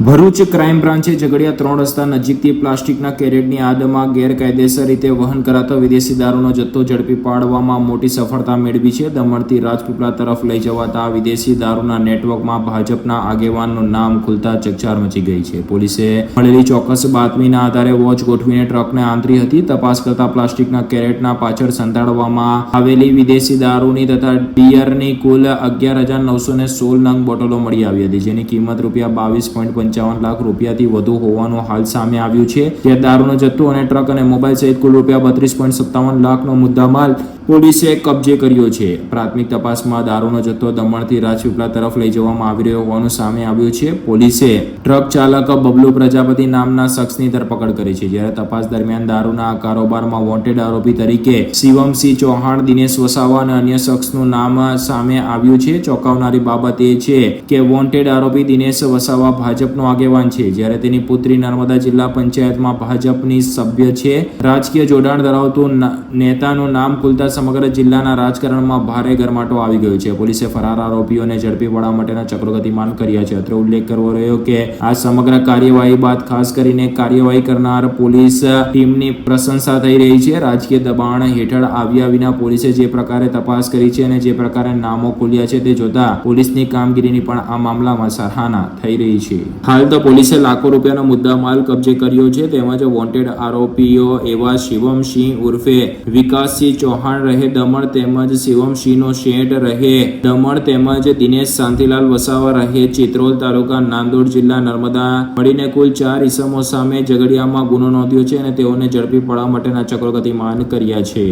Bharuch crime બ્રાન્ચે Jhagadia 3 રસ્તા નજીકથી પ્લાસ્ટિકના કેરેટની આડમાં ગેરકાયદેસર રીતે વહન કરાતો વિદેશી દારૂનો જથ્થો ઝડપી પાડવામાં મોટી સફળતા મેળવી છે. દમણથી રાજપીપળા તરફ લઈ જવાતા વિદેશી દારૂના નેટવર્કમાં ભાજપના આગેવાનનું નામ ખુલતા ચકચાર મચી ગઈ છે. પોલીસે મળેલી ચોક્કસ બાતમીના આધારે વોચ ગોઠવીને ટ્રકને આંતરી હતી. તપાસ કરતા પ્લાસ્ટિકના કેરેટના પાછળ સંતાડવામાં આવેલી વિદેશી દારૂની તથા બિયરની કુલ 11,916 નંગ બોટલો મળી આવી હતી, જેની કિંમત ₹22.55 લાખ રૂપિયાથી વધુ હોવાનું હાલ સામે આવ્યું છે. ત્યાં દારૂનો જથ્થો અને ટ્રક અને મોબાઈલ સહિત કુલ ₹32.57 લાખનો મુદ્દામાલ પોલીસે કબજે કર્યો છે. પ્રાથમિક તપાસમાં દારૂનો જથ્થો દમણથી રાજપીપળા તરફ લઈ જવામાં આવી રહ્યો હોવાનું સામે આવ્યું છે. પોલીસે ટ્રક ચાલક બબલુ પ્રજાપતિ નામના શખ્સની ધરપકડ કરી છે. જ્યારે તપાસ દરમિયાન દારૂના કારોબારમાં વોન્ટેડ આરોપી તરીકે શિવમસિંહ ચૌહાણ, દિનેશ વસાવા અને અન્ય શખ્સનું નામ સામે આવ્યું છે. ચોંકાવનારી બાબત એ છે કે વોન્ટેડ આરોપી દિનેશ વસાવા ભાજપનો આગેવાન છે, જ્યારે તેની પુત્રી નર્મદા જિલ્લા પંચાયતમાં ભાજપની સભ્ય છે. રાજકીય જોડાણ ધરાવતું નેતાનું નામ ખુલતા સમગ્ર જિલ્લાના રાજકારણમાં ભારે ગરમાટો આવી ગયો છે. પોલીસે ફરાર આરોપીઓને ઝડપી પાડવા માટેના ચક્રો ગતિમાન કર્યા છે. અત્રે ઉલ્લેખ કરવો રહ્યો કે આ સમગ્ર કાર્યવાહી બાદ ખાસ કરીને કાર્યવાહી કરનાર પોલીસ ટીમની પ્રશંસા થઈ રહી છે. રાજકીય દબાણ હેઠળ આવ્યા વિના પોલીસે જે પ્રકારે તપાસ કરી છે અને જે પ્રકારે નામો ખુલ્યા છે તે જોતા પોલીસની કામગીરીની પણ આ મામલામાં સરાહના થઈ રહી છે. હાલ તો પોલીસે લાખો રૂપિયાનો મુદ્દામાલ કબજે કર્યો છે. તેમજ વોન્ટેડ આરોપીઓ એવા શિવમસિંહ ઉર્ફે વિકાસસિંહ ચૌહાણ રહે દમણ તેમજ શિવમસિંહનો શેઠ રહે દમણ તેમજ દિનેશ શાંતિલાલ વસાવા રહે ચિત્રોલ તાલુકા નાંદોદ જિલ્લા નર્મદા મળીને કુલ 4 ઇસમો સામે ઝઘડિયામાં ગુનો નોંધ્યો છે અને તેઓને ઝડપી પાડવા માટેના ચક્રો ગતિમાન કર્યા છે.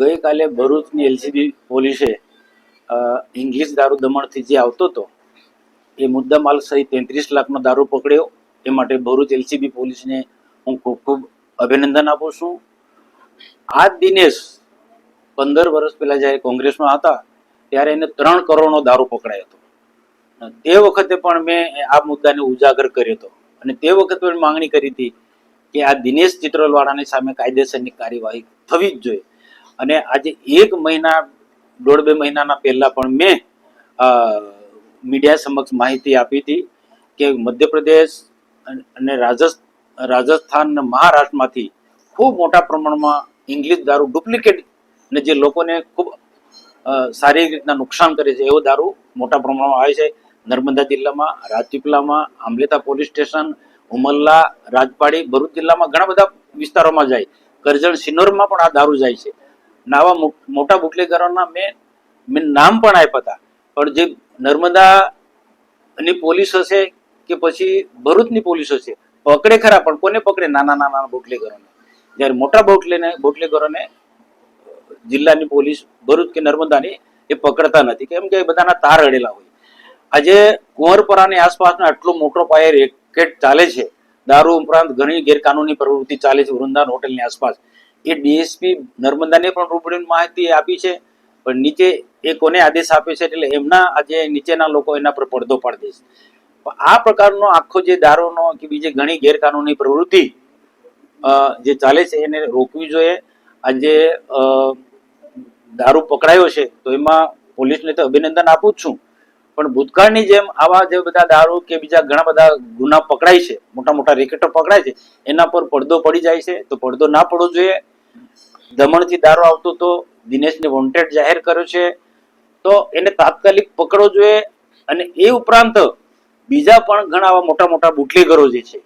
ગઈકાલે ભરૂચની એલસીબી પોલીસે ઇંગ્લિશ દારૂ દમણથી જે આવતો હતો એ મુદ્દામાલ સહિત 33 લાખનો દારૂ પકડ્યો. એ માટે ભરૂચ એલસીબી પોલીસને હું ખૂબ ખૂબ અભિનંદન આપું છું. આ દિનેશ 15 વર્ષ પહેલા જ્યારે કોંગ્રેસમાં હતા ત્યારે એને 3 કરોડનો દારૂ પકડાયો હતો. તે વખતે પણ મેં આ મુદ્દાને ઉજાગર કર્યો હતો અને તે વખતે પણ માંગણી કરી હતી કે આ દિનેશ ચિત્રોલવાળાની સામે કાયદેસરની કાર્યવાહી થવી જ જોઈએ. અને આજે 1 મહિના 1.5-2 મહિનાના પહેલા પણ મેં મીડિયા સમક્ષ માહિતી આપી હતી કે મધ્યપ્રદેશ અને રાજસ્થાન અને મહારાષ્ટ્રમાંથી ખૂબ મોટા પ્રમાણમાં ઇંગ્લિશ દારૂ ડુપ્લિકેટ અને જે લોકોને ખૂબ સારી રીતના નુકસાન કરે છે એવો દારૂ મોટા પ્રમાણમાં આવે છે. નર્મદા જિલ્લામાં, રાજપીપળામાં, આંબલેતા પોલીસ સ્ટેશન, ઉમરલા, રાજપાડી, ભરૂચ જિલ્લામાં ઘણા બધા વિસ્તારોમાં જાય. કરજણ સિનોરમાં પણ આ દારૂ જાય છે. આવા મોટા બુટલેગરોના મેં નામ પણ આપ્યા હતા. પણ જે નર્મદાની પોલીસ હશે કે પછી ભરૂચની પોલીસ હશે પકડે ખરા, પણ કોને પકડે? નાના બુટલેગરોને. જ્યારે મોટા બુટલેગરોને જિલ્લાની પોલીસ ભરૂચ કે નર્મદાની એ પકડતા નથી, કેમ કે બધાના તાર અડેલા હોય. આજે કુંવરપરાની આસપાસનો આટલો મોટો પાયે રેકેટ ચાલે છે. દારૂ ઉપરાંત ઘણી ગેરકાનૂની પ્રવૃત્તિ ચાલે છે વૃંદાવન હોટલની આસપાસ. એ ડીએસપી નર્મદાને પણ રૂબરૂ માહિતી આપી છે, પણ નીચે એ કોને આદેશ આપે છે એટલે એમના આજે નીચેના લોકો એના પર પડદો પાડી દે છે. આ પ્રકારનો આખો જે દારૂનો કે બીજી ઘણી ગેરકાનૂની પ્રવૃત્તિ જે ચાલે છે એને રોકવી જોઈએ. આજે દારૂ પકડાયો છે તો એમાં પોલીસને તો અભિનંદન આપું જ છું, પણ ભૂતકાળની જેમ આવા જે બધા દારૂ કે બીજા ઘણા બધા ગુના પકડાય છે, મોટા મોટા રેકેટો પકડાય છે, એના પર પડદો પડી જાય છે. તો પડદો ના પડવો જોઈએ. દમણથી દારૂ આવતો તો દિનેશને વોન્ટેડ જાહેર કર્યો છે તો એને તાત્કાલિક પકડવો જોઈએ. અને એ ઉપરાંત બીજા પણ ઘણા આવા મોટા મોટા બુટલેગરો જે છે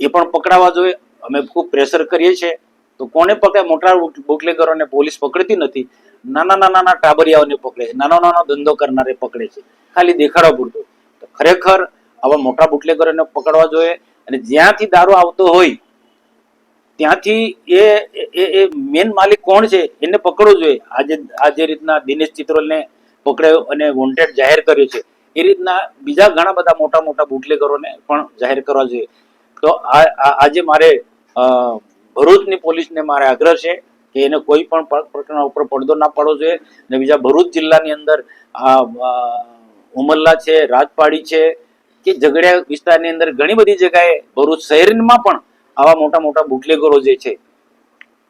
એ પણ પકડાવા જોઈએ. અમે ખૂબ પ્રેશર કરીએ છીએ. તો કોને પકડે? મોટા બુટલેગરોને પોલીસ પકડતી નથી, નાના ટાબરિયાઓને પકડે છે, નાનો ધંધો કરનારે પકડે છે, ખાલી દેખાડવા પૂરતું. તો ખરેખર આવા મોટા બુટલેગરોને પકડવા જોઈએ. અને જ્યાંથી દારૂ આવતો હોય ત્યાંથી એ મેન માલિક કોણ છે એને પકડવો જોઈએ. આ જે રીતના દિનેશ ચિત્રોલને પકડ્યો અને વોન્ટેડ જાહેર કર્યો છે એ રીતના બીજા ઘણા બધા મોટા મોટા બુટલેગરોને પણ જાહેર કરવા જોઈએ. તો આજે મારે ભરૂચની પોલીસને મારે આગ્રહ છે કે એને કોઈ પણ પ્રકારના ઉપર પડદો ના પાડવો જોઈએ. અને બીજા ભરૂચ જિલ્લાની અંદર ઉમરલા છે, રાજપાડી છે કે ઝઘડિયા વિસ્તારની અંદર ઘણી બધી જગ્યાએ ભરૂચ શહેરમાં પણ આવા મોટા મોટા બુટલેગરો જે છે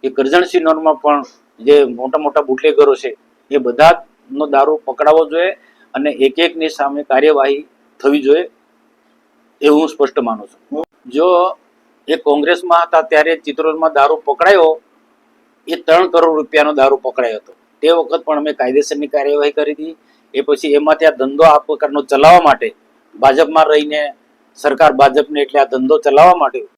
એ કરજણ સિનોરમાં પણ જે મોટા મોટા બુટલેગરો છે એ બધાનો દારૂ પકડાવવો જોઈએ અને એક એકની સામે કાર્યવાહી થવી જોઈએ. એવું હું સ્પષ્ટ માનું છું. જો એ કોંગ્રેસમાં હતા ત્યારે ચિત્રોડમાં દારૂ પકડાયો, એ 3 કરોડ રૂપિયાનો દારૂ પકડાયો હતો. તે વખત પણ અમે કાયદેસરની કાર્યવાહી કરી હતી. એ પછી એમાંથી આ ધંધો આ પ્રકારનો ચલાવવા માટે ભાજપમાં રહીને સરકાર ભાજપને એટલે આ ધંધો ચલાવવા માટે